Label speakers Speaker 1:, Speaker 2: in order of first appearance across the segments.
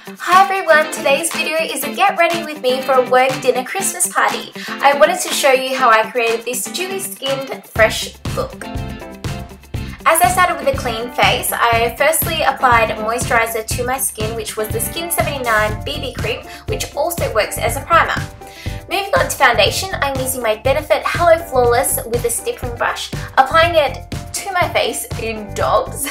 Speaker 1: Hi everyone, today's video is a get ready with me for a work dinner Christmas party. I wanted to show you how I created this dewy skinned fresh look. As I started with a clean face, I firstly applied moisturizer to my skin, which was the Skin 79 BB cream, which also works as a primer. Moving on to foundation, I'm using my Benfit Hello Flawless with a stippling brush, applying it to my face in dobs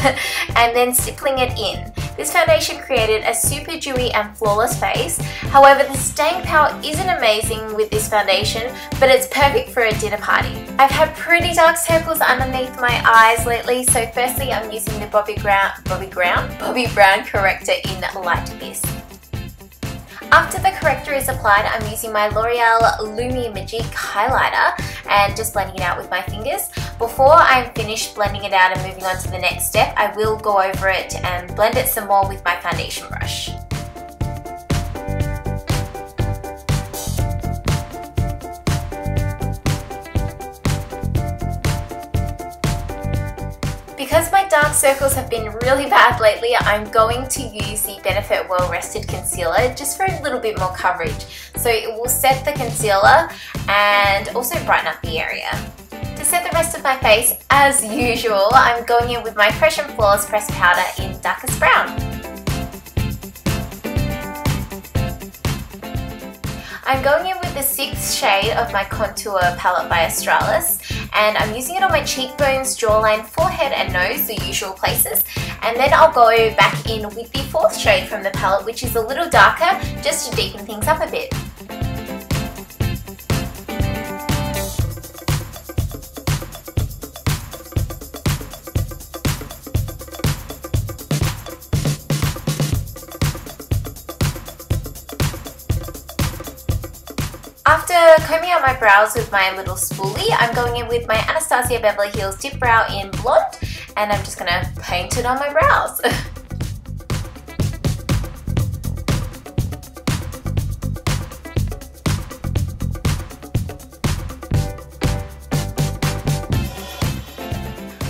Speaker 1: and then stippling it in. This foundation created a super dewy and flawless face. However, the staying power isn't amazing with this foundation, but it's perfect for a dinner party. I've had pretty dark circles underneath my eyes lately, so firstly I'm using the Bobbi Brown Corrector in Light Bisque. After the corrector is applied, I'm using my L'Oreal Lumi Magique highlighter and just blending it out with my fingers. Before I'm finished blending it out and moving on to the next step, I will go over it and blend it some more with my foundation brush. Because my dark circles have been really bad lately, I'm going to use the Benefit Well Rested Concealer just for a little bit more coverage. So it will set the concealer and also brighten up the area. To set the rest of my face, as usual, I'm going in with my Fresh and Flawless Pressed Powder in darkest brown. I'm going in with the 6th shade of my Contour palette by Australis, and I'm using it on my cheekbones, jawline, forehead and nose, the usual places. And then I'll go back in with the 4th shade from the palette, which is a little darker, just to deepen things up a bit. After combing out my brows with my little spoolie, I'm going in with my Anastasia Beverly Hills Dipbrow in blonde, and I'm just going to paint it on my brows.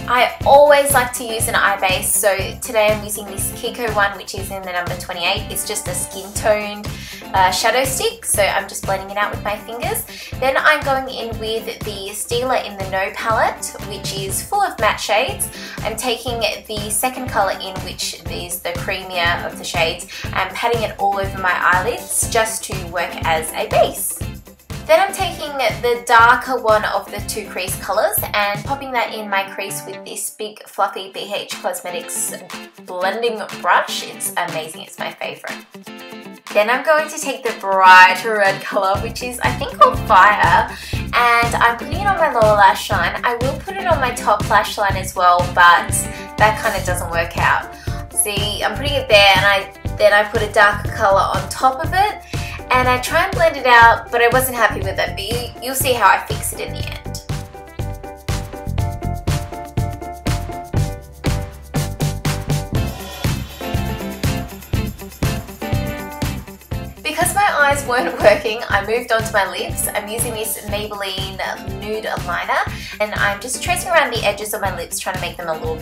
Speaker 1: I always like to use an eye base, so today I'm using this Kiko one, which is in the number 28. It's just a skin toned shadow stick, so I'm just blending it out with my fingers. Then I'm going in with the Stila in the No palette, which is full of matte shades. I'm taking the 2nd colour in, which is the creamier of the shades, and patting it all over my eyelids just to work as a base. Then I'm taking the darker one of the 2 crease colours and popping that in my crease with this big fluffy BH Cosmetics blending brush. It's amazing, it's my favourite. Then I'm going to take the brighter red colour, which is I think called Fire, and I'm putting it on my lower lash line. I will put it on my top lash line as well, but that kind of doesn't work out. See, I'm putting it there and then I put a darker colour on top of it. And I try and blend it out, but I wasn't happy with it, but you'll see how I fix it in the end. Because my eyes weren't working, I moved on to my lips. I'm using this Maybelline Nude liner, and I'm just tracing around the edges of my lips, trying to make them a little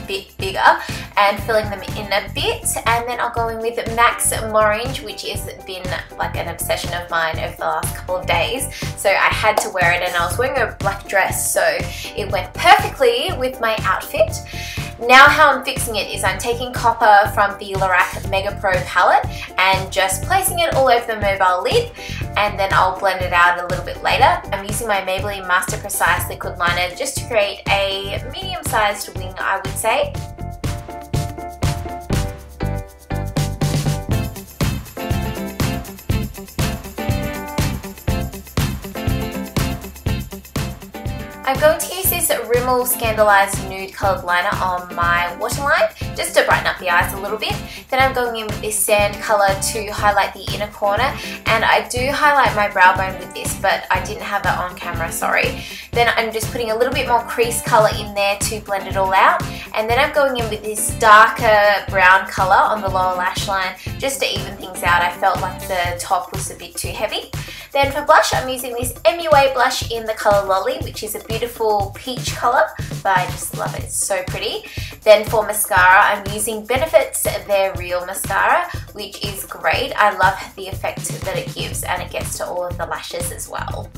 Speaker 1: bit bigger and filling them in a bit. And then I'll go in with MAC's Morange, which has been like an obsession of mine over the last couple of days, so I had to wear it, and I was wearing a black dress, so it went perfectly with my outfit. Now how I'm fixing it is I'm taking Copper from the Lorac Mega Pro palette and just placing it all over the mobile lid, and then I'll blend it out a little bit later. I'm using my Maybelline Master Precise liquid liner just to create a medium-sized wing, I would say. I'm going to use this Rimmel Scandaleyes Nude coloured liner on my waterline just to brighten up the eyes a little bit. Then I'm going in with this sand colour to highlight the inner corner, and I do highlight my brow bone with this, but I didn't have it on camera, sorry. Then I'm just putting a little bit more crease colour in there to blend it all out, and then I'm going in with this darker brown colour on the lower lash line just to even things out. I felt like the top was a bit too heavy. Then for blush, I'm using this MUA blush in the colour Lolly, which is a beautiful peach colour, but I just love it, it's so pretty. Then for mascara, I'm using Benfit's Their Real Mascara, which is great. I love the effect that it gives, and it gets to all of the lashes as well.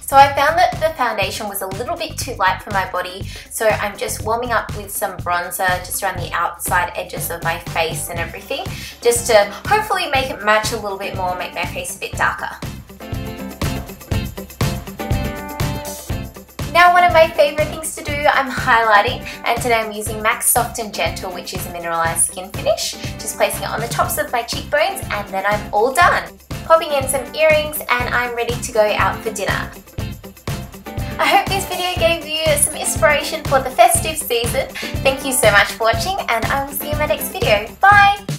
Speaker 1: So I found that the foundation was a little bit too light for my body, so I'm just warming up with some bronzer just around the outside edges of my face and everything, just to hopefully make it match a little bit more, make my face a bit darker. Now one of my favourite things to do, I'm highlighting, and today I'm using MAC Soft and Gentle, which is a mineralised skin finish, just placing it on the tops of my cheekbones, and then I'm all done. Popping in some earrings, and I'm ready to go out for dinner. I hope this video gave you some inspiration for the festive season. Thank you so much for watching, and I will see you in my next video. Bye!